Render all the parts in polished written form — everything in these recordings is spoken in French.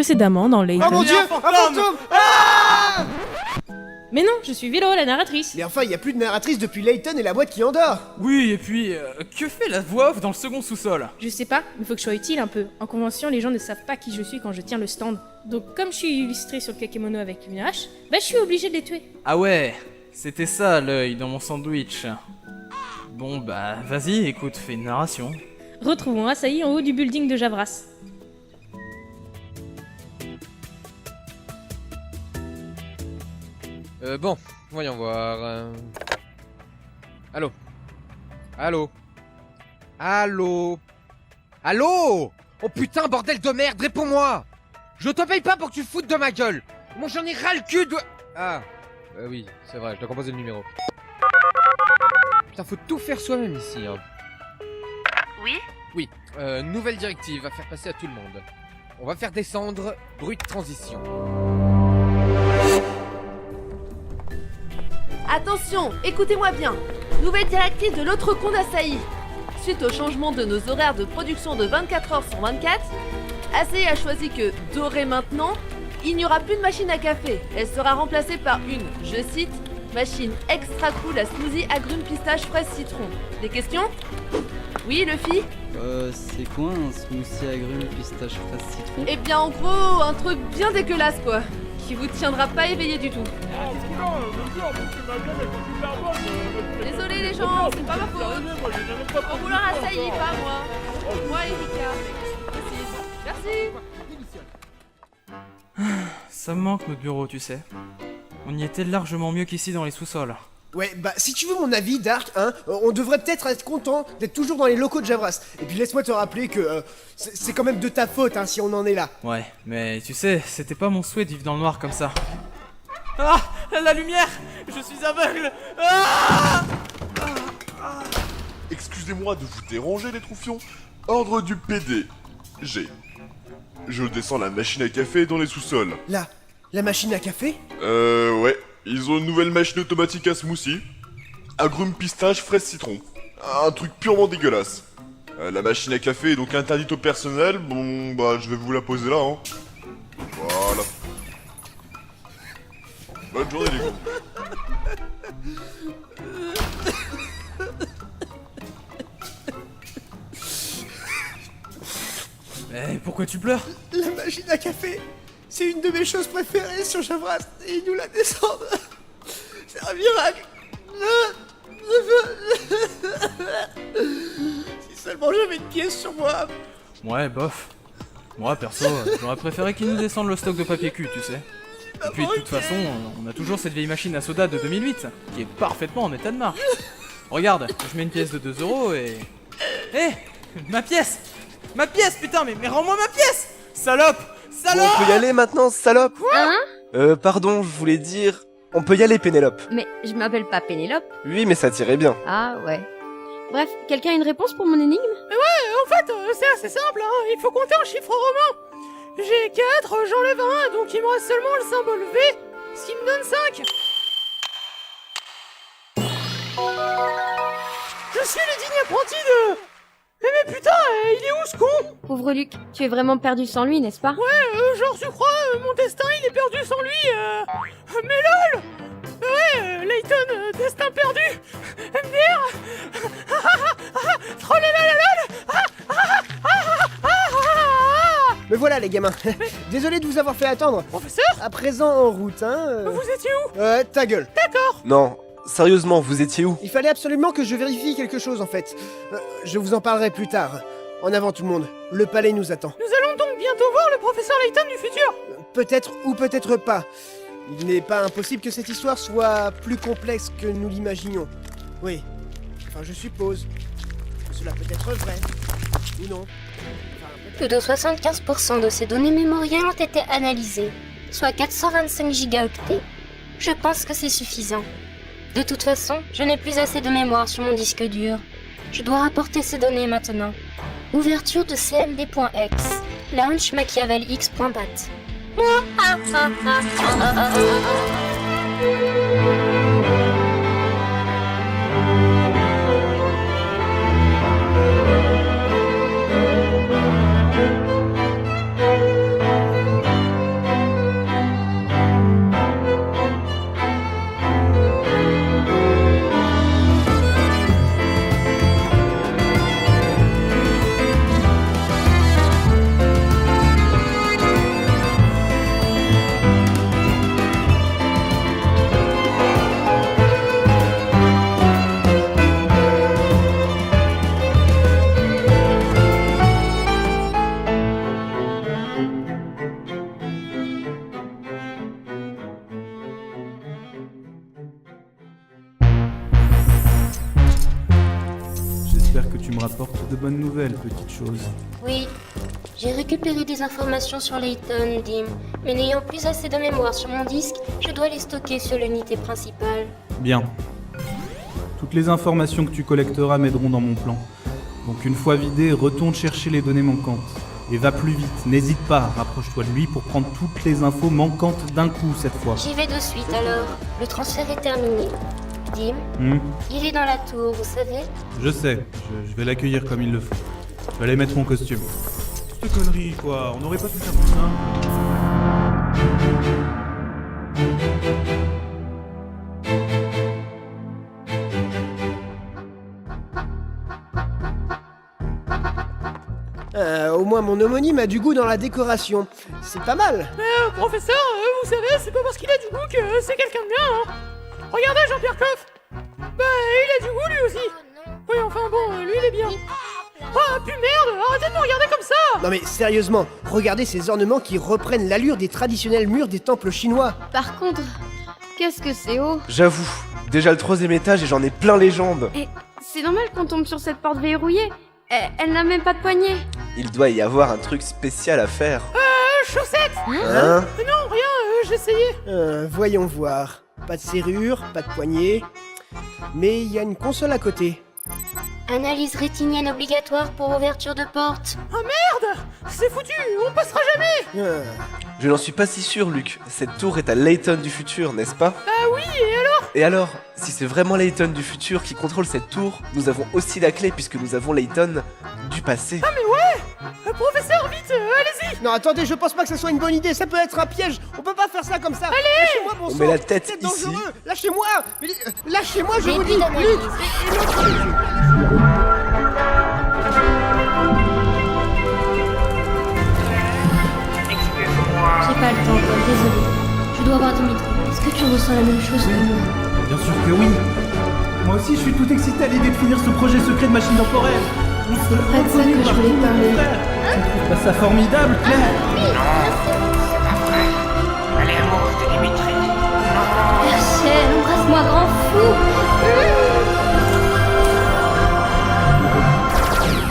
précédemment dans Layton. Oh mon dieu, un fantôme! Mais non, je suis Willow, la narratrice. Mais enfin, il y a plus de narratrice depuis Layton et la boîte qui endort. Oui, et puis, que fait la voix off dans le second sous-sol? Je sais pas, mais faut que je sois utile un peu. En convention, les gens ne savent pas qui je suis quand je tiens le stand. Donc comme je suis illustrée sur le kakémono avec une hache, bah je suis obligée de les tuer. Ah ouais, c'était ça l'œil dans mon sandwich. Bon bah, vas-y, écoute, fais une narration. Retrouvons Asahi en haut du building de Javras. Bon, voyons voir. Allô? Allô? Allô? Allô? Oh putain, bordel de merde, réponds-moi! Je te paye pas pour que tu te foutes de ma gueule! Moi j'en ai ras le cul de... Ah, oui, c'est vrai, je dois composer le numéro. Putain, faut tout faire soi-même ici, hein. Oui? Oui, nouvelle directive à faire passer à tout le monde. On va faire descendre bruit de transition. Attention, écoutez-moi bien. Nouvelle directive de l'autre con d'Asahi. Suite au changement de nos horaires de production de 24 heures sur 24, Asahi a choisi que, doré maintenant, il n'y aura plus de machine à café. Elle sera remplacée par une, je cite, machine extra cool à smoothie agrumes pistache fraise citron. Des questions? Oui, Luffy? C'est quoi un smoothie agrumes pistache fraise citron? Eh bien, en gros, un truc bien dégueulasse, quoi. Qui vous tiendra pas éveillé du tout. Désolé les gens, c'est pas ma faute. En vouloir Asahi, pas moi. Moi, Erika. Merci. Ça me manque notre bureau, tu sais. On y était largement mieux qu'ici dans les sous-sols. Ouais, bah si tu veux mon avis, Dark, hein, on devrait peut-être être content d'être toujours dans les locaux de Javras. Et puis laisse-moi te rappeler que c'est quand même de ta faute, hein, si on en est là. Ouais, mais tu sais, c'était pas mon souhait de vivre dans le noir comme ça. Ah, la lumière! Je suis aveugle! Ah! Excusez-moi de vous déranger les troufions. Ordre du PD. G. Je descends la machine à café dans les sous-sols. Là, la machine à café? Ouais. Ils ont une nouvelle machine automatique à smoothie. Agrumes pistache fraise citron. Un truc purement dégueulasse. La machine à café est donc interdite au personnel. Bon, bah je vais vous la poser là, hein. Voilà. Bonne journée les gars. Mais pourquoi tu pleures? La machine à café, c'est une de mes choses préférées sur Javras et ils nous la descendent. C'est un miracle. Si seulement j'avais une pièce sur moi. Ouais, bof. Moi, perso, j'aurais préféré qu'ils nous descendent le stock de papier cul, tu sais. Et puis, de toute façon, on a toujours cette vieille machine à soda de 2008, qui est parfaitement en état de marche. Regarde, je mets une pièce de 2 € et... Hé, ma pièce! Ma pièce, putain, mais rends-moi ma pièce! Salope! Salope! Bon, on peut y aller maintenant, salope? Hein? Pardon, je voulais dire... On peut y aller, Pénélope. Mais je m'appelle pas Pénélope. Oui, mais ça tirait bien. Ah ouais. Bref, quelqu'un a une réponse pour mon énigme? En fait, c'est assez simple, hein. Il faut compter en chiffres romains. J'ai 4, j'enlève 1, donc il me reste seulement le symbole V, ce qui me donne 5. Je suis le digne apprenti de... Mais putain, il est où ce con? Pauvre Luc, tu es vraiment perdu sans lui, n'est-ce pas? Ouais, genre tu crois, mon destin il est perdu sans lui, mais lol. Ouais, Layton, destin perdu. MDR. Me voilà les gamins. Désolé de vous avoir fait attendre. Professeur? À présent en route, hein. Vous étiez où? Ta gueule. D'accord. Non, sérieusement, vous étiez où? Il fallait absolument que je vérifie quelque chose en fait. Je vous en parlerai plus tard. En avant tout le monde, le palais nous attend. Nous allons donc bientôt voir le professeur Layton du futur. Peut-être ou peut-être pas. Il n'est pas impossible que cette histoire soit plus complexe que nous l'imaginions. Oui. Enfin, je suppose que cela peut être vrai. Ou non. Plus de 75% de ces données mémorielles ont été analysées, soit 425 gigaoctets. Je pense que c'est suffisant. De toute façon, je n'ai plus assez de mémoire sur mon disque dur. Je dois rapporter ces données maintenant. Ouverture de cmd.x. Launch machiavelx.bat. me rapportes de bonnes nouvelles, petite chose. Oui, j'ai récupéré des informations sur Layton, Dim, mais n'ayant plus assez de mémoire sur mon disque, je dois les stocker sur l'unité principale. Bien. Toutes les informations que tu collecteras m'aideront dans mon plan. Donc une fois vidé, retourne chercher les données manquantes. Et va plus vite, n'hésite pas, rapproche-toi de lui pour prendre toutes les infos manquantes d'un coup cette fois. J'y vais de suite alors. Le transfert est terminé. Dim, il est dans la tour, vous savez? Je sais, je vais l'accueillir comme il le faut. Je vais aller mettre mon costume. Cette connerie, quoi, on n'aurait pas pu faire ça. Au moins mon homonyme a du goût dans la décoration. C'est pas mal. Mais professeur, vous savez, c'est pas parce qu'il a du goût que c'est quelqu'un de bien, hein. Regardez Jean-Pierre Coff. Bah, il a du goût lui aussi. Oui, enfin bon, lui il est bien. Ah, puis merde, arrêtez de me regarder comme ça. Non mais sérieusement, regardez ces ornements qui reprennent l'allure des traditionnels murs des temples chinois. Par contre, qu'est-ce que c'est haut? J'avoue, déjà le 3e étage et j'en ai plein les jambes. Et c'est normal qu'on tombe sur cette porte verrouillée. Elle n'a même pas de poignée. Il doit y avoir un truc spécial à faire. Chaussettes. Hein? Non, rien, j'essayais. Voyons voir. Pas de serrure, pas de poignée. Mais il y a une console à côté. Analyse rétinienne obligatoire pour ouverture de porte. Ah merde, c'est foutu, on passera jamais. Je n'en suis pas si sûr, Luc. Cette tour est à Layton du futur, n'est-ce pas? Ah oui, et alors? Et alors, si c'est vraiment Layton du futur qui contrôle cette tour, nous avons aussi la clé puisque nous avons Layton du passé. Ah mais ouais. Professeur, vite, allez-y. Non attendez, je pense pas que ce soit une bonne idée, ça peut être un piège. On peut pas faire ça comme ça. Allez. Lâchez-moi, bon On sang. met la tête C'est ici. dangereux. Lâchez-moi. Mais, lâchez-moi, je vous Début dis. d'analyse. J'ai pas le temps, Paul, désolé. Je dois voir Dimitri. Est-ce que tu ressens la même chose que moi? Bien sûr que oui. Moi aussi, je suis tout excité à l'idée de finir ce projet secret de machine temporelle. C'est pas de ça que je voulais parler. Tu trouves pas ça formidable, Claire? Elle est amoureuse de Dimitri. Herschel, embrasse-moi, grand fou.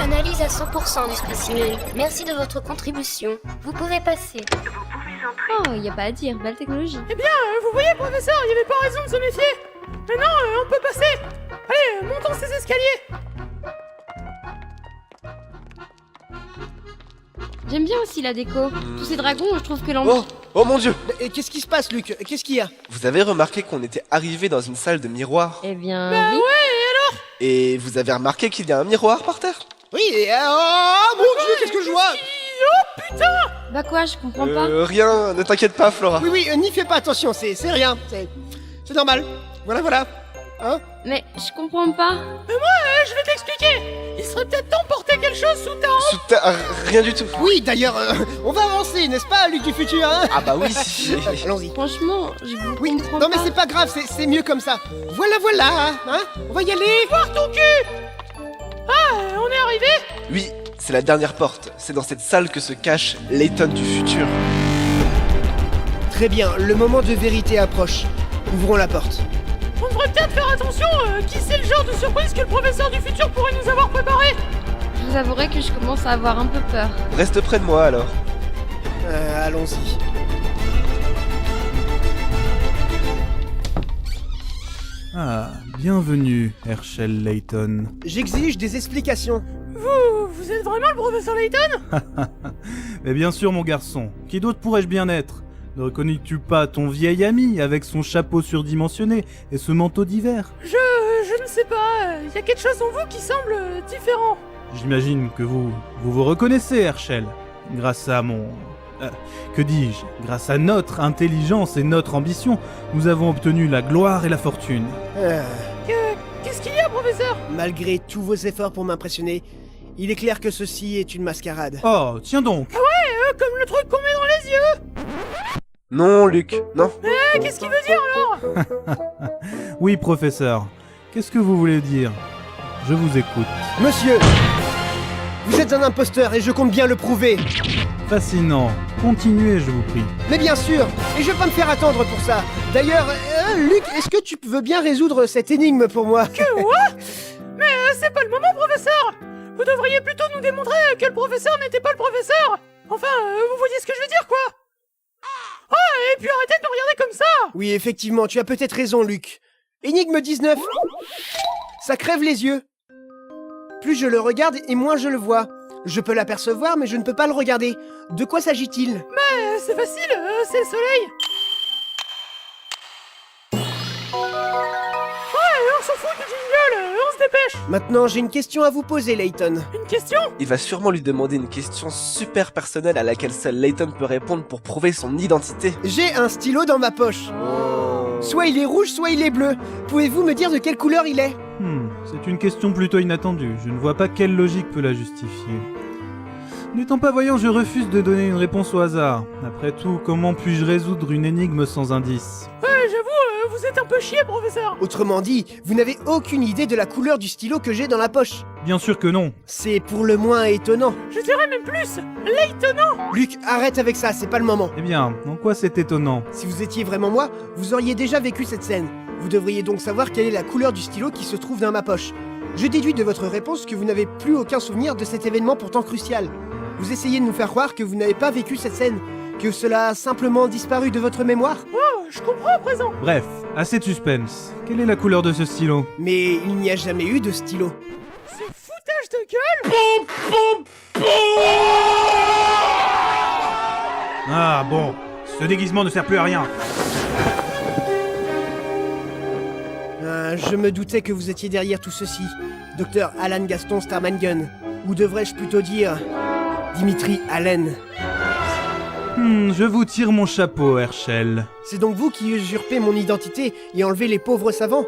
Analyse à 100% du spécimen. Merci de votre contribution. Vous pouvez passer. Oh, y a pas à dire, belle technologie. Eh bien, vous voyez, professeur, il avait pas raison de se méfier. Maintenant, on peut passer. Allez, montons ces escaliers. J'aime bien aussi la déco. Tous ces dragons, je trouve que l'ambiance... Oh mon dieu! Et qu'est-ce qui se passe, Luc? Qu'est-ce qu'il y a? Vous avez remarqué qu'on était arrivé dans une salle de miroirs? Eh bien, Bah oui. ouais, et alors? Et vous avez remarqué qu'il y a un miroir par terre? Oui, et oh mon dieu, qu'est-ce que je vois? Oh putain. Bah quoi, je comprends pas. Rien, ne t'inquiète pas, Flora. Oui, n'y fais pas attention, c'est rien. C'est normal. Voilà. Hein? Mais je comprends pas. Je vais t'expliquer. Il serait peut-être temps de porter quelque chose sous ta hanche. Rien du tout. Oui, d'ailleurs, on va avancer, n'est-ce pas, Luc du futur, hein? Ah bah oui. Allons-y. Franchement, je vous Oui, comprends non mais pas. c'est pas grave, c'est mieux comme ça. Voilà, hein? On va y aller. Voir ton cul. Ah, on est arrivé. Oui, c'est la dernière porte. C'est dans cette salle que se cache Layton du futur. Très bien, le moment de vérité approche. Ouvrons la porte. On devrait peut-être faire attention. Qui sait le genre de surprise que le professeur du futur pourrait nous avoir préparé? Je vous avouerai que je commence à avoir un peu peur. Reste près de moi alors. Allons-y. Ah, bienvenue, Herschel Layton. J'exige des explications. Vous êtes vraiment le professeur Layton? Mais bien sûr, mon garçon. Qui d'autre pourrais-je bien être? Ne reconnais-tu pas ton vieil ami avec son chapeau surdimensionné et ce manteau d'hiver? Je ne sais pas. Il y a quelque chose en vous qui semble différent. J'imagine que vous reconnaissez, Herschel. Grâce à mon... que dis-je? Grâce à notre intelligence et notre ambition, nous avons obtenu la gloire et la fortune. Qu'est-ce qu'il y a, professeur? Malgré tous vos efforts pour m'impressionner, il est clair que ceci est une mascarade. Oh, tiens donc! Ah ouais, comme le truc qu'on met dans les yeux. Non, Luc, non. Qu'est-ce qu'il veut dire alors? Oui, professeur. Qu'est-ce que vous voulez dire? Je vous écoute. Monsieur, vous êtes un imposteur et je compte bien le prouver. Fascinant. Continuez, je vous prie. Mais bien sûr, et je vais pas me faire attendre pour ça. D'ailleurs, Luc, est-ce que tu veux bien résoudre cette énigme pour moi? Que what? Mais c'est pas le moment, professeur. Vous devriez plutôt nous démontrer que le professeur n'était pas le professeur. Enfin, vous voyez ce que je veux dire, quoi. Ah, et puis arrêtez de me regarder comme ça. Oui, effectivement, tu as peut-être raison, Luc. Énigme 19. Ça crève les yeux. Plus je le regarde et moins je le vois. Je peux l'apercevoir, mais je ne peux pas le regarder. De quoi s'agit-il? C'est facile, c'est le soleil. Ouais, on s'en fout du jingle, on se dépêche. Maintenant, j'ai une question à vous poser, Layton. Une question? Il va sûrement lui demander une question super personnelle à laquelle seul Layton peut répondre pour prouver son identité. J'ai un stylo dans ma poche. Soit il est rouge, soit il est bleu. Pouvez-vous me dire de quelle couleur il est? C'est une question plutôt inattendue. Je ne vois pas quelle logique peut la justifier. N'étant pas voyant, je refuse de donner une réponse au hasard. Après tout, comment puis-je résoudre une énigme sans indice? Ouais, j'avoue, vous êtes un peu chier, professeur. Autrement dit, vous n'avez aucune idée de la couleur du stylo que j'ai dans la poche. Bien sûr que non. C'est pour le moins étonnant. Je dirais même plus, l'étonnant. Luc, arrête avec ça, c'est pas le moment. Eh bien, en quoi c'est étonnant? Si vous étiez vraiment moi, vous auriez déjà vécu cette scène. Vous devriez donc savoir quelle est la couleur du stylo qui se trouve dans ma poche. Je déduis de votre réponse que vous n'avez plus aucun souvenir de cet événement pourtant crucial. Vous essayez de nous faire croire que vous n'avez pas vécu cette scène, que cela a simplement disparu de votre mémoire. Oh, je comprends à présent. Bref, assez de suspense. Quelle est la couleur de ce stylo? Mais il n'y a jamais eu de stylo. Ce foutage de gueule. Ah bon, ce déguisement ne sert plus à rien. Je me doutais que vous étiez derrière tout ceci. Docteur Alan Gaston Starmangun. Ou devrais-je plutôt dire... Dimitri Allen. Je vous tire mon chapeau, Herschel. C'est donc vous qui usurpez mon identité et enlevez les pauvres savants?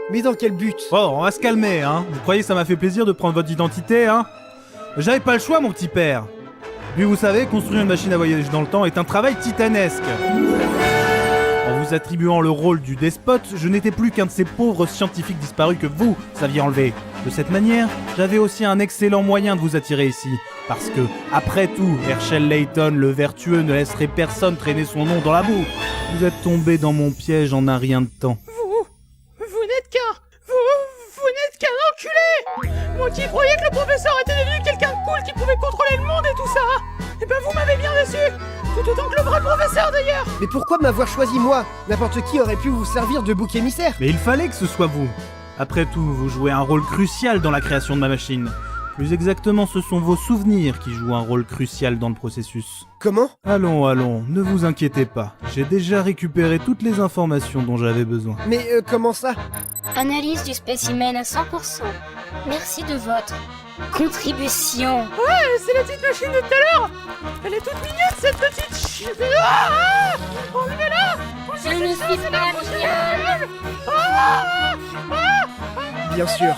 Mais dans quel but? Oh, on va se calmer, hein. Vous croyez que ça m'a fait plaisir de prendre votre identité, hein? J'avais pas le choix, mon petit père. Puis vous savez, construire une machine à voyager dans le temps est un travail titanesque. En vous attribuant le rôle du despote, je n'étais plus qu'un de ces pauvres scientifiques disparus que vous saviez enlever. De cette manière, j'avais aussi un excellent moyen de vous attirer ici. Parce que, après tout, Herschel Layton, le vertueux, ne laisserait personne traîner son nom dans la boue. Vous êtes tombé dans mon piège en un rien de temps. Vous n'êtes qu'un... Vous n'êtes qu'un enculé. Moi qui croyais que le professeur était devenu quelqu'un de cool qui pouvait contrôler le monde et tout ça. Eh ben vous m'avez bien déçu. Tout autant que le vrai professeur d'ailleurs. Mais pourquoi m'avoir choisi moi? N'importe qui aurait pu vous servir de bouc émissaire. Mais il fallait que ce soit vous. Après tout, vous jouez un rôle crucial dans la création de ma machine. Plus exactement, ce sont vos souvenirs qui jouent un rôle crucial dans le processus. Comment? Allons, ne vous inquiétez pas. J'ai déjà récupéré toutes les informations dont j'avais besoin. Mais comment ça? Analyse du spécimen à 100%. Merci de votre contribution. Ouais, c'est la petite machine de tout à l'heure. Elle est toute mignonne, cette petite enlevez-la. Je ne suis pas mignonne. Bien sûr.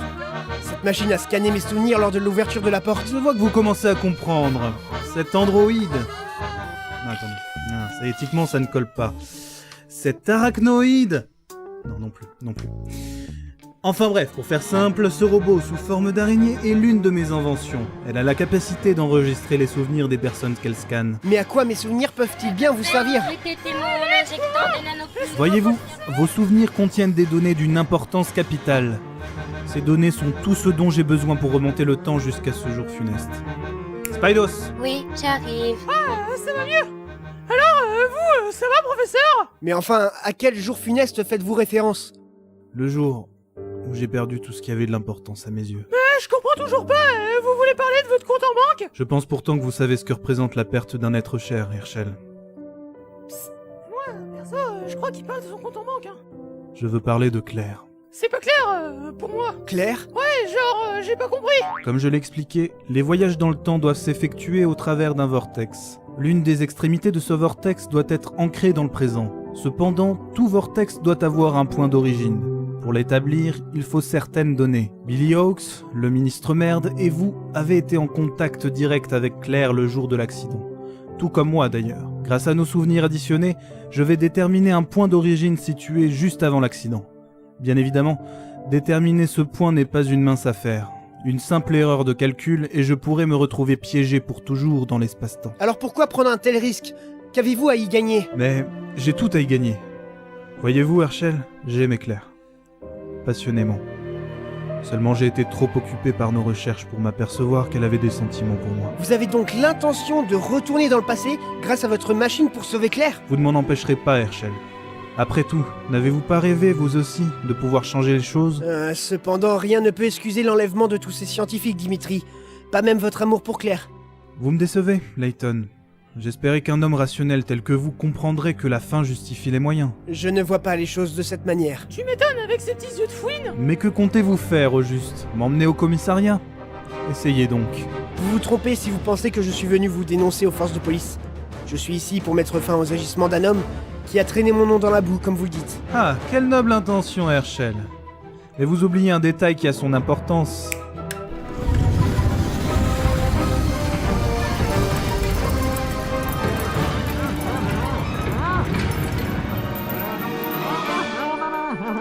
Cette machine a scanné mes souvenirs lors de l'ouverture de la porte. Je vois que vous commencez à comprendre. Cet androïde... Non, attendez. Non, ça, éthiquement, ça ne colle pas. Cet arachnoïde... Non plus. Enfin bref, pour faire simple, ce robot sous forme d'araignée est l'une de mes inventions. Elle a la capacité d'enregistrer les souvenirs des personnes qu'elle scanne. Mais à quoi mes souvenirs peuvent-ils bien vous servir? J'étais témoin en injectant des nanoplasmes. Voyez-vous, vos souvenirs contiennent des données d'une importance capitale. Ces données sont tout ce dont j'ai besoin pour remonter le temps jusqu'à ce jour funeste. Spydos! Oui, j'arrive. Ah, ça va mieux. Alors, vous, ça va, professeur? Mais enfin, à quel jour funeste faites-vous référence? Le jour où j'ai perdu tout ce qui avait de l'importance à mes yeux. Je comprends toujours pas. Vous voulez parler de votre compte en banque? Je pense pourtant que vous savez ce que représente la perte d'un être cher, Herschel. Moi, perso, je crois qu'il parle de son compte en banque. Hein. Je veux parler de Claire. C'est pas clair, pour moi. Claire? Ouais, genre, j'ai pas compris. Comme je l'ai expliqué, les voyages dans le temps doivent s'effectuer au travers d'un vortex. L'une des extrémités de ce vortex doit être ancrée dans le présent. Cependant, tout vortex doit avoir un point d'origine. Pour l'établir, il faut certaines données. Billy Hawks, le ministre merde, et vous avez été en contact direct avec Claire le jour de l'accident. Tout comme moi d'ailleurs. Grâce à nos souvenirs additionnés, je vais déterminer un point d'origine situé juste avant l'accident. Bien évidemment, déterminer ce point n'est pas une mince affaire. Une simple erreur de calcul et je pourrais me retrouver piégé pour toujours dans l'espace-temps. Alors pourquoi prendre un tel risque? Qu'avez-vous à y gagner? Mais j'ai tout à y gagner. Voyez-vous, Herschel, j'aimais Claire. Passionnément. Seulement j'ai été trop occupé par nos recherches pour m'apercevoir qu'elle avait des sentiments pour moi. Vous avez donc l'intention de retourner dans le passé grâce à votre machine pour sauver Claire? Vous ne m'en empêcherez pas, Herschel. Après tout, n'avez-vous pas rêvé, vous aussi, de pouvoir changer les choses? Cependant, rien ne peut excuser l'enlèvement de tous ces scientifiques, Dimitri. Pas même votre amour pour Claire. Vous me décevez, Layton. J'espérais qu'un homme rationnel tel que vous comprendrait que la fin justifie les moyens. Je ne vois pas les choses de cette manière. Tu m'étonnes avec ces petits yeux de fouine. Mais que comptez-vous faire, au juste? M'emmener au commissariat? Essayez donc. Vous vous trompez si vous pensez que je suis venu vous dénoncer aux forces de police. Je suis ici pour mettre fin aux agissements d'un homme qui a traîné mon nom dans la boue, comme vous le dites. Ah, quelle noble intention, Herschel. Mais vous oubliez un détail qui a son importance.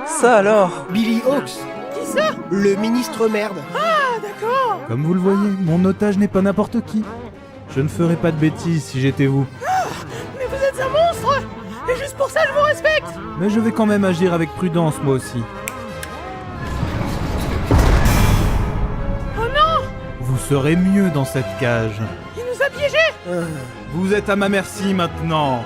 Ça alors? Billy Hawks, Qui ça? le ministre merde. Ah, d'accord. Comme vous le voyez, mon otage n'est pas n'importe qui. Je ne ferais pas de bêtises si j'étais vous. Mais vous êtes un monstre. Et juste pour ça, je vous respecte. Mais je vais quand même agir avec prudence, moi aussi. Oh non. Vous serez mieux dans cette cage. Il nous a piégés. Vous êtes à ma merci maintenant.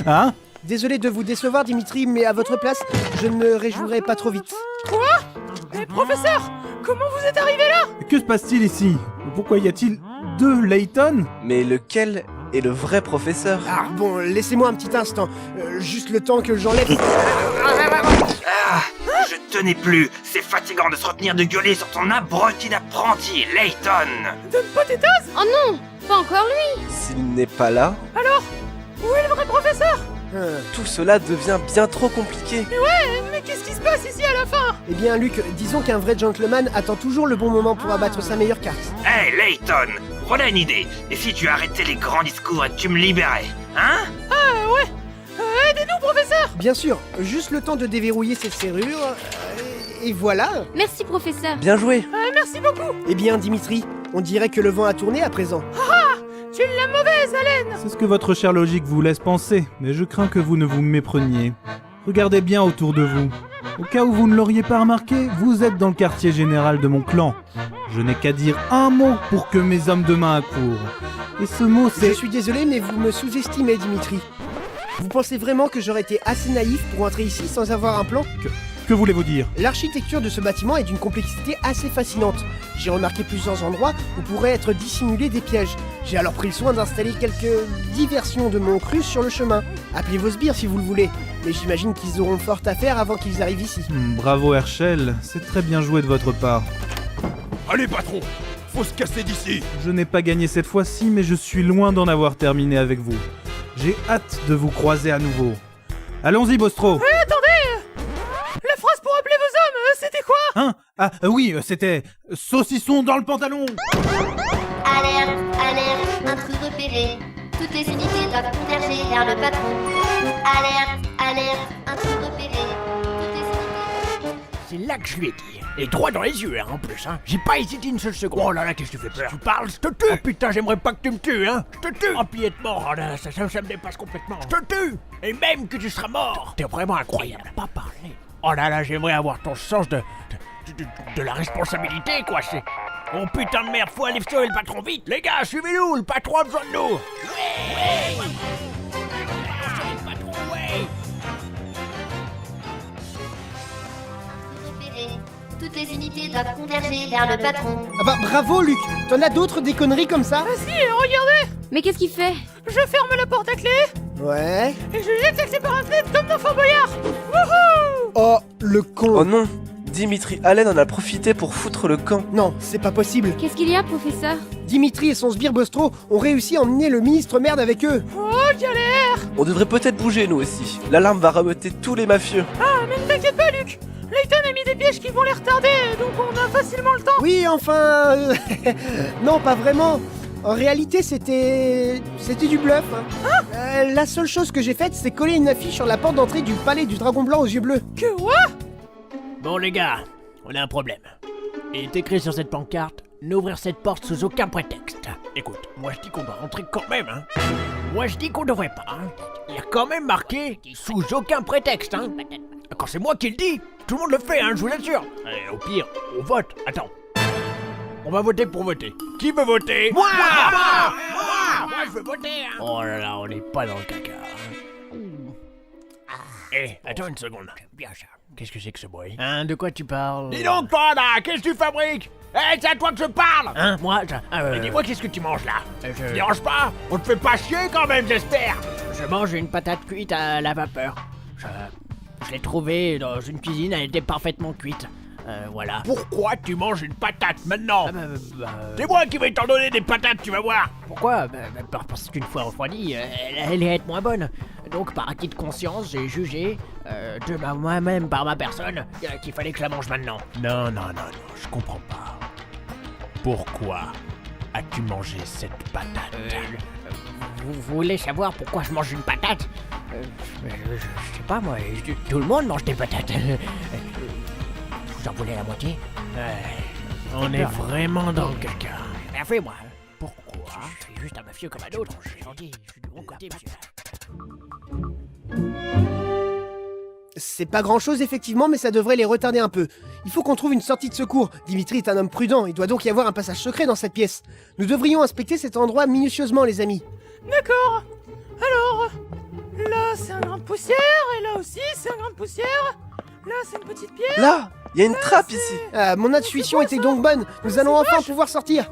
Hein? Désolé de vous décevoir, Dimitri, mais à votre place, je ne me réjouirais pas trop vite. Quoi? Mais professeur, comment vous êtes arrivé là? Que se passe-t-il ici? Pourquoi y a-t-il deux Layton? Mais lequel est le vrai professeur? Ah bon, laissez-moi un petit instant. Juste le temps que j'enlève... Ah, je tenais plus. C'est fatigant de se retenir de gueuler sur ton abruti d'apprenti, Layton. Donne pas tes tasses. Oh non, pas encore lui. S'il n'est pas là, Alors, où est le vrai professeur? tout cela devient bien trop compliqué. Mais qu'est-ce qui se passe ici à la fin? Eh bien, Luc, disons qu'un vrai gentleman attend toujours le bon moment pour abattre sa meilleure carte. Hey, Layton, voilà une idée. Et si tu arrêtais les grands discours et tu me libérais, hein? Ah ouais. Aidez-nous, professeur. Bien sûr, juste le temps de déverrouiller cette serrure... et voilà. Merci, professeur. Bien joué. Merci beaucoup. Eh bien, Dimitri, on dirait que le vent a tourné à présent. Tu es la mauvaise haleine. C'est ce que votre chère logique vous laisse penser, mais je crains que vous ne vous mépreniez. Regardez bien autour de vous. Au cas où vous ne l'auriez pas remarqué, vous êtes dans le quartier général de mon clan. Je n'ai qu'à dire un mot pour que mes hommes de main accourent. Et ce mot, c'est... Je suis désolé, mais vous me sous-estimez, Dimitri. Vous pensez vraiment que j'aurais été assez naïf pour entrer ici sans avoir un plan? Que voulez-vous dire? L'architecture de ce bâtiment est d'une complexité assez fascinante. J'ai remarqué plusieurs endroits où pourraient être dissimulés des pièges. J'ai alors pris le soin d'installer quelques diversions de monstrues sur le chemin. Appelez vos sbires si vous le voulez, mais j'imagine qu'ils auront fort à faire avant qu'ils arrivent ici. Bravo Herschel, c'est très bien joué de votre part. Allez patron, faut se casser d'ici. Je n'ai pas gagné cette fois-ci, mais je suis loin d'en avoir terminé avec vous. J'ai hâte de vous croiser à nouveau. Allons-y, Bostro. Attendez. La phrase pour appeler vos hommes, c'était quoi? Hein? Ah oui, c'était saucisson dans le pantalon. Alerte, alerte, intrus repéré. Toutes les unités doivent converger vers le patron. Alerte, alerte, intrus repéré. Toutes les unités... C'est là que je lui ai dit. Et droit dans les yeux, hein, en plus, hein. J'ai pas hésité une seule seconde. Oh là là, qu'est-ce que tu fais peur? Tu parles, je te tue. Oh putain, j'aimerais pas que tu me tues, hein. Je te tue. Oh, puis être mort, oh là, ça me dépasse complètement. Je te tue. Et même que tu seras mort. T'es vraiment incroyable. Pas parler. Oh là là, j'aimerais avoir ton sens de la responsabilité, quoi. C'est... Oh putain de merde, faut aller sauver le patron vite. Les gars, suivez-nous, le patron a besoin de nous. Ouais. Le patron, ouais. Toutes les unités doivent converger vers le patron. Ah bah bravo Luc, t'en as d'autres des conneries comme ça? Vas-y, regardez. Mais qu'est-ce qu'il fait? Je ferme la porte à clé. Ouais. Et je jette l'accès par la fenêtre comme dans Fort Boyard. Wouhou. Oh, le con. Oh non, Dimitri Allen en a profité pour foutre le camp. Non, c'est pas possible. Qu'est-ce qu'il y a, professeur? Dimitri et son sbire Bostro ont réussi à emmener le ministre merde avec eux. Oh, galère. On devrait peut-être bouger nous aussi. L'alarme va rameuter tous les mafieux. Ah, mais ne t'inquiète pas, Luc. Layton a mis des pièges qui vont les retarder, donc on a facilement le temps. Oui, enfin... non, pas vraiment. En réalité, c'était du bluff. Hein. La seule chose que j'ai faite, c'est coller une affiche sur la porte d'entrée du palais du Dragon Blanc aux yeux bleus. Que quoi? Bon les gars, on a un problème. Il est écrit sur cette pancarte, n'ouvrir cette porte sous aucun prétexte. Écoute, moi je dis qu'on doit rentrer quand même, hein. Moi je dis qu'on devrait pas, hein. Il y quand même marqué sous aucun prétexte, hein. Quand c'est moi qui le dis, tout le monde le fait, hein, je vous l'assure. Au pire, on vote. Attends. On va voter pour voter. Qui veut voter? Moi, je veux voter, hein. Oh là là, on n'est pas dans le caca. Attends une seconde. Bien ça. Qu'est-ce que c'est que ce bruit? Hein, de quoi tu parles? Dis donc, Panda, qu'est-ce que tu fabriques? C'est à toi que je parle. Hein, moi, Mais dis-moi, qu'est-ce que tu manges là? Ça te dérange pas? On te fait pas chier quand même, j'espère. Je mange une patate cuite à la vapeur. Je l'ai trouvée dans une cuisine, elle était parfaitement cuite. Voilà. Pourquoi tu manges une patate maintenant? C'est moi qui vais t'en donner des patates, tu vas voir. Pourquoi? Parce qu'une fois refroidie, elle allait être moins bonne. Donc, par acquis de conscience, j'ai jugé, de moi-même par ma personne, qu'il fallait que je la mange maintenant. Non, je comprends pas. Pourquoi as-tu mangé cette patate? Vous voulez savoir pourquoi je mange une patate? Je sais pas moi, tout le monde mange des patates. Vous en voulez la moitié? On est vraiment dans le caca. Bien fait moi. Pourquoi? Je suis juste un mafieux comme un autre. Je suis gentil, je suis du bon côté, monsieur. C'est pas grand-chose effectivement, mais ça devrait les retarder un peu. Il faut qu'on trouve une sortie de secours. Dimitri est un homme prudent, il doit donc y avoir un passage secret dans cette pièce. Nous devrions inspecter cet endroit minutieusement, les amis. D'accord. Alors, là c'est un grain de poussière, et là aussi c'est un grain de poussière. Là c'est une petite pierre. Là, il y a une trappe ici. Ah, mon intuition était donc bonne. Nous allons enfin pouvoir sortir.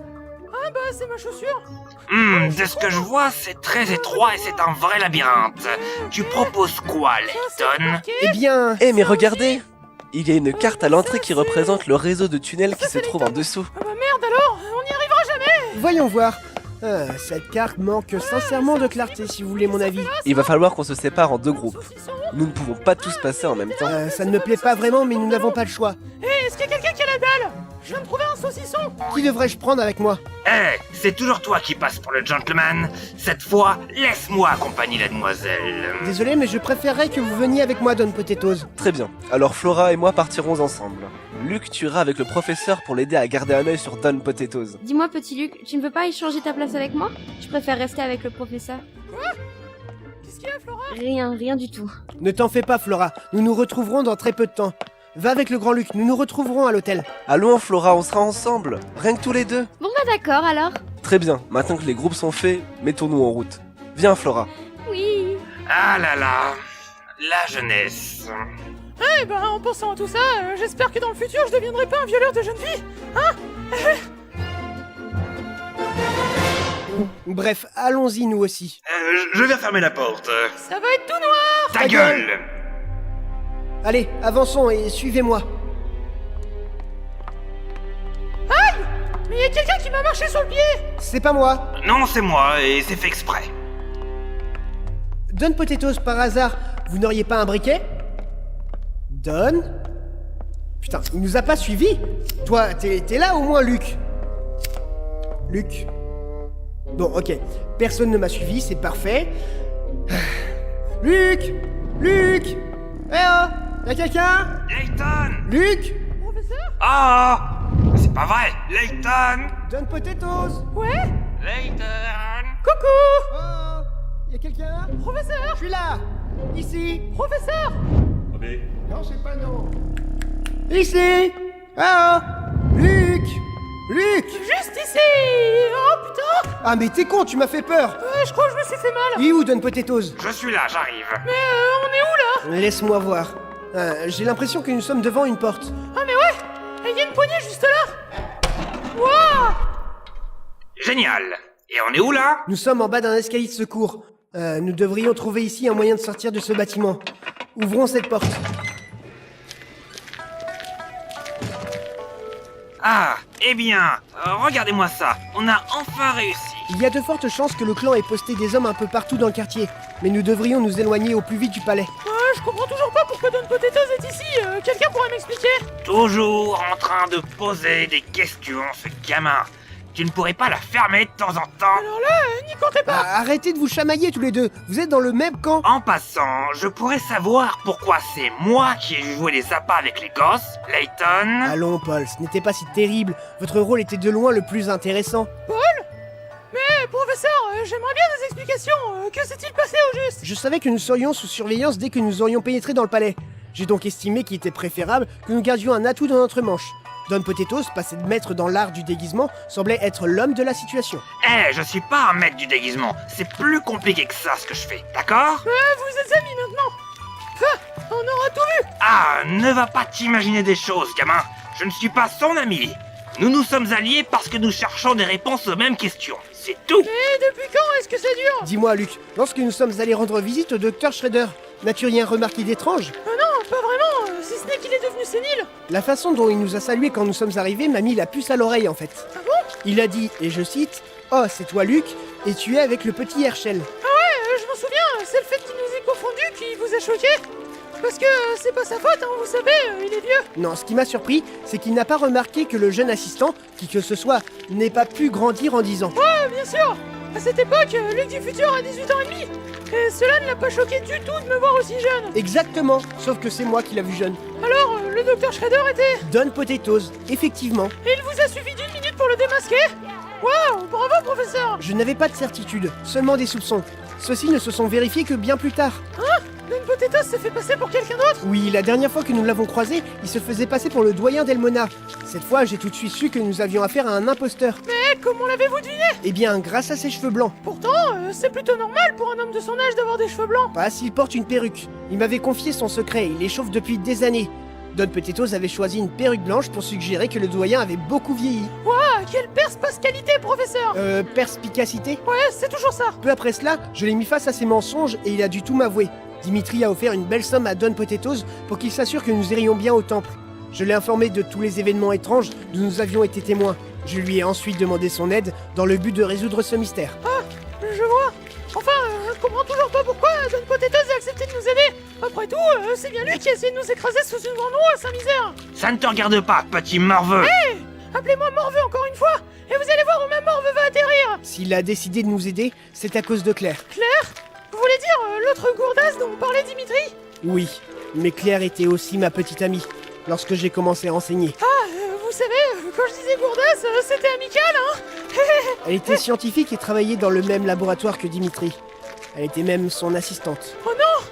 Ah bah c'est ma chaussure. De ce que je vois, c'est très étroit et c'est un vrai labyrinthe. Tu proposes quoi, Layton? Eh bien... Eh mais regardez, il y a une carte à l'entrée qui représente le réseau de tunnels qui se trouve en dessous. Ah bah merde alors, on n'y arrivera jamais. Voyons voir. Cette carte manque sincèrement de clarté, si vous voulez mon avis. Il va falloir qu'on se sépare en deux groupes. Nous ne pouvons pas tous passer en même temps. Ça ne me plaît pas vraiment, mais nous n'avons pas le choix. Est-ce qu'il y a quelqu'un qui a la dalle? Je viens de trouver un saucisson. Qui devrais-je prendre avec moi? C'est toujours toi qui passes pour le gentleman. Cette fois, laisse-moi accompagner la demoiselle. Désolé, mais je préférerais que vous veniez avec moi, Don Potatoes. Très bien. Alors Flora et moi partirons ensemble. Luc, tu iras avec le professeur pour l'aider à garder un œil sur Don Potatoes. Dis-moi, petit Luc, tu ne veux pas échanger ta place avec moi? Je préfère rester avec le professeur. Quoi? Qu'est-ce qu'il y a, Flora? Rien du tout. Ne t'en fais pas, Flora. Nous nous retrouverons dans très peu de temps. Va avec le grand Luc, nous nous retrouverons à l'hôtel. Allons, Flora, on sera ensemble. Rien que tous les deux. Bon bah d'accord, alors. Très bien. Maintenant que les groupes sont faits, mettons-nous en route. Viens, Flora. Oui. Ah là là, la jeunesse. Eh ben, en pensant à tout ça, j'espère que dans le futur, je deviendrai pas un violeur de jeunes filles, hein? Bref, allons-y nous aussi. Je viens fermer la porte. Ça va être tout noir. Ta gueule. Allez, avançons et suivez-moi. Aïe! Mais il y a quelqu'un qui m'a marché sur le pied. C'est pas moi. Non, c'est moi, et c'est fait exprès. Don Potatoes, par hasard, vous n'auriez pas un briquet? Don? Putain, il nous a pas suivis. Toi, t'es là au moins, Luc? Luc? Bon, ok. Personne ne m'a suivi, c'est parfait. Luc! Luc! Eh oh! Y'a quelqu'un? Layton! Luc? Ah! C'est pas vrai! Layton! Don Potatoes! Ouais? Layton! Coucou! Oh! Y'a quelqu'un? Professeur! Je suis là! Ici! Professeur! Non, c'est pas non! Ici! Ah! Luc! Luc! Juste ici! Oh putain! Ah mais t'es con, tu m'as fait peur! Je crois que je me suis fait mal! Il est où Don Potatoes? Je suis là, j'arrive. Mais on est où là? Laisse-moi voir. J'ai l'impression que nous sommes devant une porte. Ah mais ouais! Il y a une poignée juste là! Wouah! Génial! Et on est où là? Nous sommes en bas d'un escalier de secours. Nous devrions trouver ici un moyen de sortir de ce bâtiment. Ouvrons cette porte. Ah, eh bien, regardez-moi ça. On a enfin réussi. Il y a de fortes chances que le clan ait posté des hommes un peu partout dans le quartier. Mais nous devrions nous éloigner au plus vite du palais. Je comprends toujours pas pourquoi Don Potatoes est ici. Quelqu'un pourrait m'expliquer? Toujours en train de poser des questions, ce gamin. Tu ne pourrais pas la fermer de temps en temps? Alors là, n'y comptez pas. Arrêtez de vous chamailler tous les deux. Vous êtes dans le même camp. En passant, je pourrais savoir pourquoi c'est moi qui ai joué les appâts avec les gosses, Layton? Allons, Paul, ce n'était pas si terrible. Votre rôle était de loin le plus intéressant. Paul? Mais professeur, j'aimerais bien des explications question, que s'est-il passé au juste? Je savais que nous serions sous surveillance dès que nous aurions pénétré dans le palais. J'ai donc estimé qu'il était préférable que nous gardions un atout dans notre manche. Don Potatoes, passé de maître dans l'art du déguisement, semblait être l'homme de la situation. Eh, je suis pas un maître du déguisement. C'est plus compliqué que ça ce que je fais, d'accord? Vous êtes amis maintenant. On aura tout vu. Ah, ne va pas t'imaginer des choses, gamin. Je ne suis pas son ami. Nous nous sommes alliés parce que nous cherchons des réponses aux mêmes questions. C'est tout. Et depuis quand est-ce que ça dure? Dis-moi, Luc, lorsque nous sommes allés rendre visite au docteur Shredder, n'as-tu rien remarqué d'étrange? Non, pas vraiment, si ce n'est qu'il est devenu sénile. La façon dont il nous a salués quand nous sommes arrivés m'a mis la puce à l'oreille en fait. Ah bon? Il a dit, et je cite, « Oh, c'est toi Luc, et tu es avec le petit Herschel. » Ah ouais, je m'en souviens, c'est le fait qu'il nous ait confondus qui vous a choqué. Parce que c'est pas sa faute, hein, vous savez, il est vieux. Non, ce qui m'a surpris, c'est qu'il n'a pas remarqué que le jeune assistant, qui que ce soit, n'ait pas pu grandir en 10 ans. Ouais, bien sûr. À cette époque, Luc du futur a 18 ans et demi. Et cela ne l'a pas choqué du tout de me voir aussi jeune. Exactement, sauf que c'est moi qui l'a vu jeune. Alors, le docteur Shredder était... Don Potatoes, effectivement. Et il vous a suffi d'une minute pour le démasquer? Waouh, bravo professeur. Je n'avais pas de certitude, seulement des soupçons. Ceux-ci ne se sont vérifiés que bien plus tard. Hein? Don Potatoes s'est fait passer pour quelqu'un d'autre? Oui, la dernière fois que nous l'avons croisé, il se faisait passer pour le doyen d'Elmona. Cette fois, j'ai tout de suite su que nous avions affaire à un imposteur. Mais comment l'avez-vous deviné? Eh bien, grâce à ses cheveux blancs. Pourtant, c'est plutôt normal pour un homme de son âge d'avoir des cheveux blancs. Pas s'il porte une perruque. Il m'avait confié son secret, il les chauffe depuis des années. Don Potatoes avait choisi une perruque blanche pour suggérer que le doyen avait beaucoup vieilli. Waouh, quelle perspicacité, professeur! Perspicacité? Ouais, c'est toujours ça. Peu après cela, je l'ai mis face à ses mensonges et il a dû tout m'avouer. Dimitri a offert une belle somme à Don Potatoes pour qu'il s'assure que nous irions bien au temple. Je l'ai informé de tous les événements étranges dont nous avions été témoins. Je lui ai ensuite demandé son aide dans le but de résoudre ce mystère. Ah, je vois. Enfin, je comprends toujours pas pourquoi Don Potatoes a accepté de nous aider. Après tout, c'est bien lui qui a essayé de nous écraser sous une grande roue à Saint-Misère. Ça ne te regarde pas, petit morveux. Hé, appelez-moi Morveux encore une fois, et vous allez voir où ma Morveux va atterrir. S'il a décidé de nous aider, c'est à cause de Claire. Claire? Vous voulez dire l'autre gourdasse dont parlait Dimitri? Oui, mais Claire était aussi ma petite amie, lorsque j'ai commencé à enseigner. Ah, vous savez, quand je disais gourdasse, c'était amical, hein. Elle était scientifique et travaillait dans le même laboratoire que Dimitri. Elle était même son assistante. Oh non!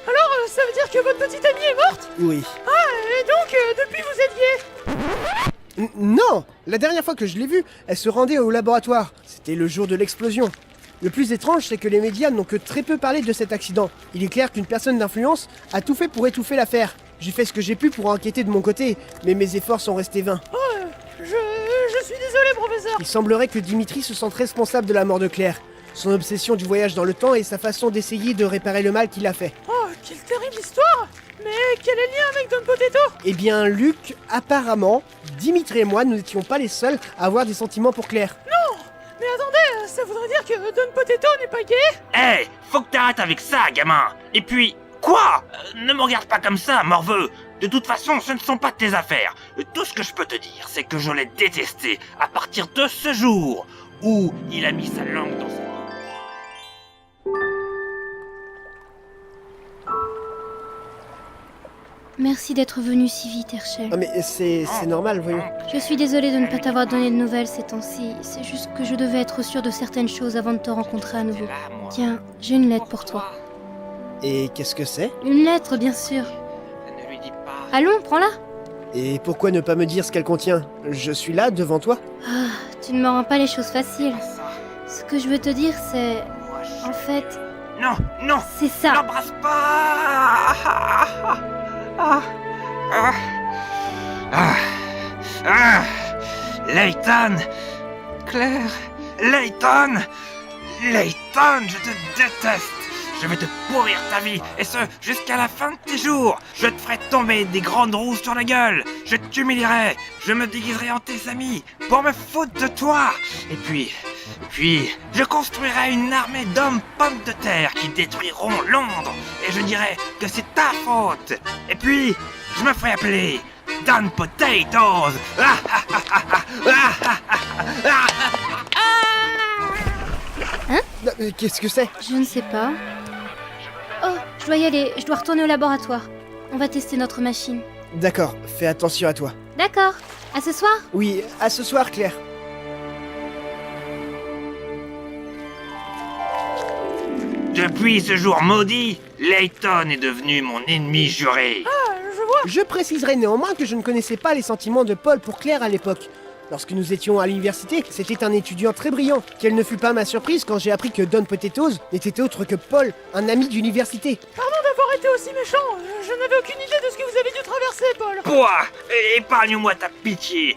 Alors, ça veut dire que votre petite amie est morte? Oui. Ah, et donc, depuis vous êtes liés? Non! La dernière fois que je l'ai vue, elle se rendait au laboratoire. C'était le jour de l'explosion. Le plus étrange, c'est que les médias n'ont que très peu parlé de cet accident. Il est clair qu'une personne d'influence a tout fait pour étouffer l'affaire. J'ai fait ce que j'ai pu pour enquêter de mon côté, mais mes efforts sont restés vains. Oh, je suis désolé, professeur. Il semblerait que Dimitri se sente responsable de la mort de Claire. Son obsession du voyage dans le temps et sa façon d'essayer de réparer le mal qu'il a fait. Oh, quelle terrible histoire! Mais quel est le lien avec Don Potato? Eh bien, Luc, apparemment, Dimitri et moi, nous n'étions pas les seuls à avoir des sentiments pour Claire. Non! Mais attendez, ça voudrait dire que Don Potato n'est pas gay? Eh, faut que t'arrêtes avec ça, gamin. Et puis, quoi? Ne me regarde pas comme ça, morveux. De toute façon, ce ne sont pas tes affaires. Tout ce que je peux te dire, c'est que je l'ai détesté à partir de ce jour où il a mis sa langue dans sa... Merci d'être venu si vite, Herschel. Ah mais c'est normal, voyons. Je suis désolée de ne pas t'avoir donné de nouvelles ces temps-ci. C'est juste que je devais être sûre de certaines choses avant de te rencontrer à nouveau. Tiens, j'ai une lettre pour toi. Et qu'est-ce que c'est? Une lettre, bien sûr. Allons, prends-la. Et pourquoi ne pas me dire ce qu'elle contient? Je suis là, devant toi. Ah, tu ne me rends pas les choses faciles. Ce que je veux te dire, c'est... En fait... Non, non! C'est ça! N'embrasse pas! Layton! Claire! Layton! Layton, je te déteste! Je vais te pourrir ta vie, et ce, jusqu'à la fin de tes jours! Je te ferai tomber des grandes roues sur la gueule! Je t'humilierai! Je me déguiserai en tes amis pour me foutre de toi! Et puis, je construirai une armée d'hommes pommes de terre qui détruiront Londres, et je dirai que c'est ta faute! Et puis, je me ferai appeler Don Potatoes! Hein? Qu'est-ce que c'est? Je ne sais pas. Oh, je dois y aller. Je dois retourner au laboratoire. On va tester notre machine. D'accord, fais attention à toi. D'accord. À ce soir? Oui, à ce soir, Claire. Depuis ce jour maudit, Layton est devenu mon ennemi juré. Ah, je vois. Je préciserai néanmoins que je ne connaissais pas les sentiments de Paul pour Claire à l'époque. Lorsque nous étions à l'université, c'était un étudiant très brillant. Quelle ne fut pas ma surprise quand j'ai appris que Don Potatoes n'était autre que Paul, un ami d'université. Pardon d'avoir été aussi méchant. Je n'avais aucune idée de ce que vous avez dû traverser, Paul. Quoi? Épargne-moi ta pitié.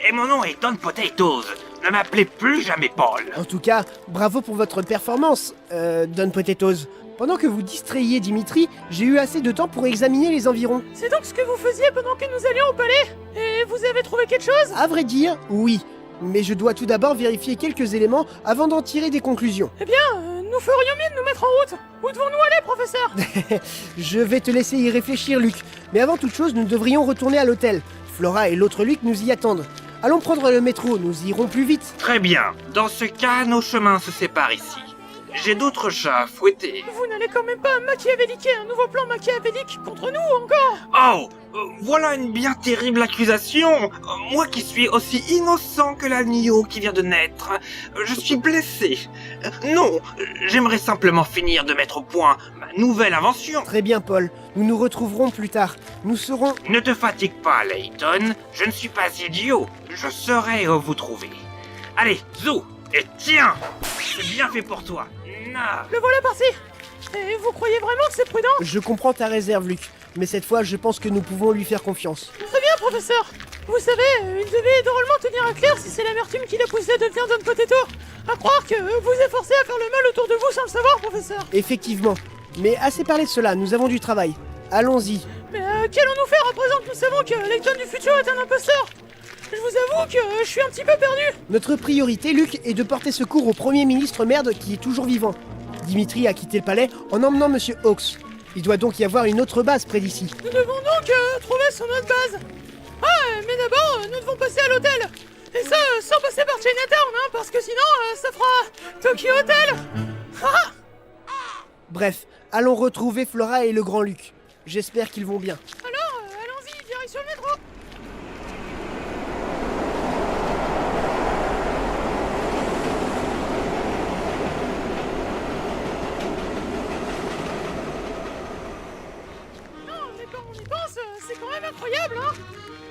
Et mon nom est Don Potatoes. Ne m'appelez plus jamais Paul. En tout cas, bravo pour votre performance, Don Potatoes. Pendant que vous distrayiez Dimitri, j'ai eu assez de temps pour examiner les environs. C'est donc ce que vous faisiez pendant que nous allions au palais? Et vous avez trouvé quelque chose? À vrai dire, oui. Mais je dois tout d'abord vérifier quelques éléments avant d'en tirer des conclusions. Eh bien, nous ferions mieux de nous mettre en route. Où devons-nous aller, professeur? Je vais te laisser y réfléchir, Luc. Mais avant toute chose, nous devrions retourner à l'hôtel. Flora et l'autre Luc nous y attendent. Allons prendre le métro, nous irons plus vite. Très bien. Dans ce cas, nos chemins se séparent ici. J'ai d'autres chats à fouetter. Vous n'allez quand même pas machiavéliquer un nouveau plan machiavélique contre nous, encore? Oh, voilà une bien terrible accusation. Moi qui suis aussi innocent que l'agneau qui vient de naître. Je suis blessé. Non, j'aimerais simplement finir de mettre au point ma nouvelle invention. Très bien, Paul. Nous nous retrouverons plus tard. Nous serons... Ne te fatigue pas, Layton. Je ne suis pas idiot. Je saurai où vous trouver. Allez, Zou, et tiens, c'est bien fait pour toi. Na. Le voilà parti. Et vous croyez vraiment que c'est prudent? Je comprends ta réserve, Luc. Mais cette fois, je pense que nous pouvons lui faire confiance. Très bien, professeur. Vous savez, il devait drôlement tenir à clair si c'est l'amertume qui l'a poussé à devenir Don Potato. À croire que vous efforcez à faire le mal autour de vous sans le savoir, professeur. Effectivement. Mais assez parlé de cela, nous avons du travail. Allons-y. Mais qu'allons-nous faire à présent que nous savons que Layton du futur est un imposteur? Je vous avoue que je suis un petit peu perdu. Notre priorité, Luc, est de porter secours au Premier ministre merde qui est toujours vivant. Dimitri a quitté le palais en emmenant Monsieur Hawks. Il doit donc y avoir une autre base près d'ici. Nous devons donc trouver son autre base. Ah, mais d'abord, nous devons passer à l'hôtel. Et ça, sans passer par Chinatown, hein, parce que sinon, ça fera Tokyo Hotel. Ah! Bref, allons retrouver Flora et le grand Luc. J'espère qu'ils vont bien. Alors, allons-y, direction le métro. C'est quand même incroyable, hein?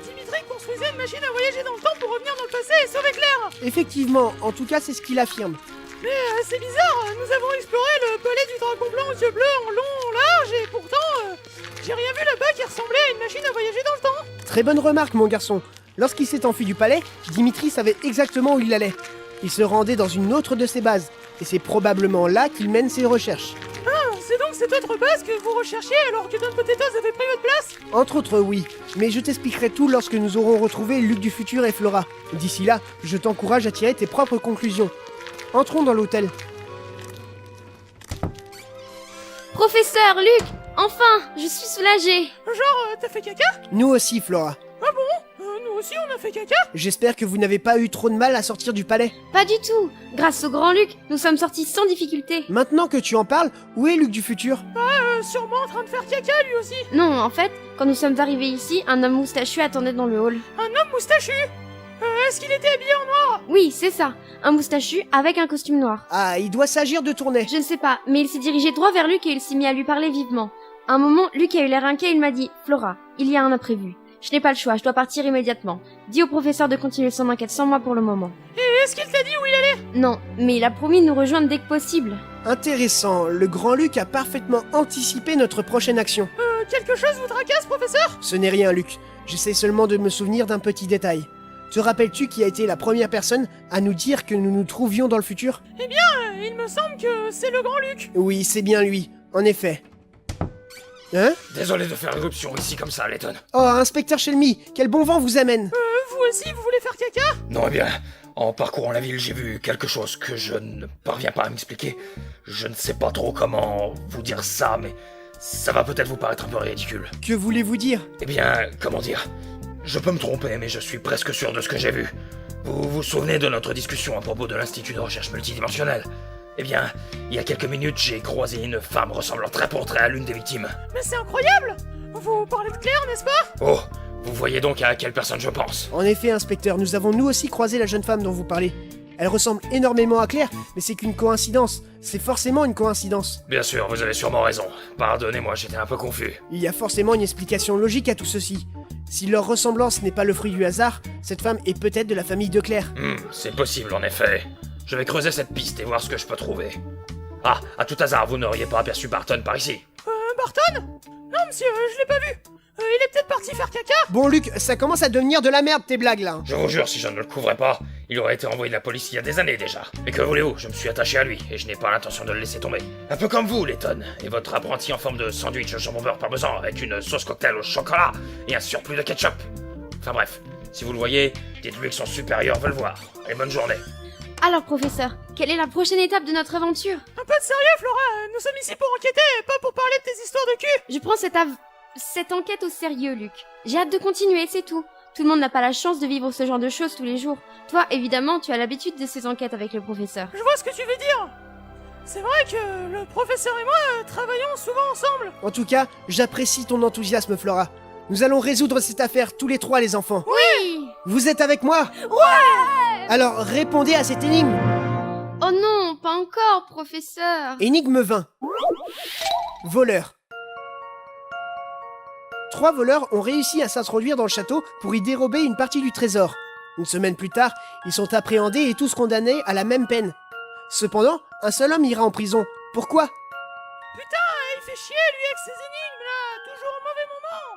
Dimitri construisait une machine à voyager dans le temps pour revenir dans le passé et sauver Claire. Effectivement, en tout cas, c'est ce qu'il affirme. Mais c'est bizarre, nous avons exploré le palais du dragon blanc aux yeux bleus en long, en large, et pourtant, j'ai rien vu là-bas qui ressemblait à une machine à voyager dans le temps. Très bonne remarque, mon garçon. Lorsqu'il s'est enfui du palais, Dimitri savait exactement où il allait. Il se rendait dans une autre de ses bases, et c'est probablement là qu'il mène ses recherches. Ah, c'est donc cette autre base que vous recherchiez alors que Don Potatoes avait pris votre place? Entre autres, oui. Mais je t'expliquerai tout lorsque nous aurons retrouvé Luc du futur et Flora. D'ici là, je t'encourage à tirer tes propres conclusions. Entrons dans l'hôtel. Professeur, Luc! Enfin, je suis soulagée. Genre, t'as fait caca? Nous aussi, Flora. Ah bon? Nous aussi on a fait caca? J'espère que vous n'avez pas eu trop de mal à sortir du palais. Pas du tout. Grâce au grand Luc, nous sommes sortis sans difficulté. Maintenant que tu en parles, où est Luc du futur? Sûrement en train de faire caca lui aussi. Non, en fait, quand nous sommes arrivés ici, un homme moustachu attendait dans le hall. Un homme moustachu? Est-ce qu'il était habillé en noir? Oui, c'est ça. Un moustachu avec un costume noir. Ah, il doit s'agir de Tournai. Je ne sais pas, mais il s'est dirigé droit vers Luc et il s'est mis à lui parler vivement. À un moment, Luc a eu l'air inquiet et il m'a dit « Flora, il y a un imprévu. Je n'ai pas le choix, je dois partir immédiatement. Dis au professeur de continuer son enquête sans moi pour le moment. » Et est-ce qu'il t'a dit où il allait? Non, mais il a promis de nous rejoindre dès que possible. Intéressant, le grand Luc a parfaitement anticipé notre prochaine action. Quelque chose vous tracasse, professeur? Ce n'est rien, Luc. J'essaie seulement de me souvenir d'un petit détail. Te rappelles-tu qui a été la première personne à nous dire que nous nous trouvions dans le futur? Eh bien, il me semble que c'est le grand Luc. Oui, c'est bien lui, en effet. Hein? Désolé de faire éruption ici comme ça, Layton. Oh, inspecteur Shelmy, quel bon vent vous amène! Vous aussi, vous voulez faire caca? Non, eh bien, en parcourant la ville, j'ai vu quelque chose que je ne parviens pas à m'expliquer. Je ne sais pas trop comment vous dire ça, mais ça va peut-être vous paraître un peu ridicule. Que voulez-vous dire? Eh bien, comment dire? Je peux me tromper, mais je suis presque sûr de ce que j'ai vu. Vous vous souvenez de notre discussion à propos de l'Institut de recherche multidimensionnelle? Eh bien, il y a quelques minutes, j'ai croisé une femme ressemblant trait pour trait à l'une des victimes. Mais c'est incroyable! Vous parlez de Claire, n'est-ce pas? Oh, vous voyez donc à quelle personne je pense. En effet, inspecteur, nous avons nous aussi croisé la jeune femme dont vous parlez. Elle ressemble énormément à Claire, mais c'est qu'une coïncidence. C'est forcément une coïncidence. Bien sûr, vous avez sûrement raison. Pardonnez-moi, j'étais un peu confus. Il y a forcément une explication logique à tout ceci. Si leur ressemblance n'est pas le fruit du hasard, cette femme est peut-être de la famille de Claire. C'est possible en effet. Je vais creuser cette piste et voir ce que je peux trouver. Ah, à tout hasard, vous n'auriez pas aperçu Barton par ici? Barton? Non, monsieur, je l'ai pas vu. Il est peut-être parti faire caca. Bon Luc, ça commence à devenir de la merde tes blagues là. Je vous jure, si je ne le couvrais pas, il aurait été envoyé de la police il y a des années déjà. Mais que voulez-vous, je me suis attaché à lui et je n'ai pas l'intention de le laisser tomber. Un peu comme vous, Layton, et votre apprenti en forme de sandwich au jambon beurre parmesan avec une sauce cocktail au chocolat et un surplus de ketchup. Enfin bref, si vous le voyez, dites-lui que son supérieur veut le voir. Et bonne journée. Alors, professeur, quelle est la prochaine étape de notre aventure? Un peu de sérieux, Flora. Nous sommes ici pour enquêter, pas pour parler de tes histoires de cul. Je prends cette enquête au sérieux, Luc. J'ai hâte de continuer, c'est tout. Tout le monde n'a pas la chance de vivre ce genre de choses tous les jours. Toi, évidemment, tu as l'habitude de ces enquêtes avec le professeur. Je vois ce que tu veux dire. C'est vrai que le professeur et moi travaillons souvent ensemble. En tout cas, j'apprécie ton enthousiasme Flora. Nous allons résoudre cette affaire tous les trois les enfants. Oui! Vous êtes avec moi? Ouais! Alors répondez à cette énigme. Oh non, pas encore, professeur. Énigme 20. Voleur. 3 voleurs ont réussi à s'introduire dans le château pour y dérober une partie du trésor. Une semaine plus tard, ils sont appréhendés et tous condamnés à la même peine. Cependant, un seul homme ira en prison. Pourquoi? Putain, il fait chier lui avec ses énigmes là, toujours au mauvais moment.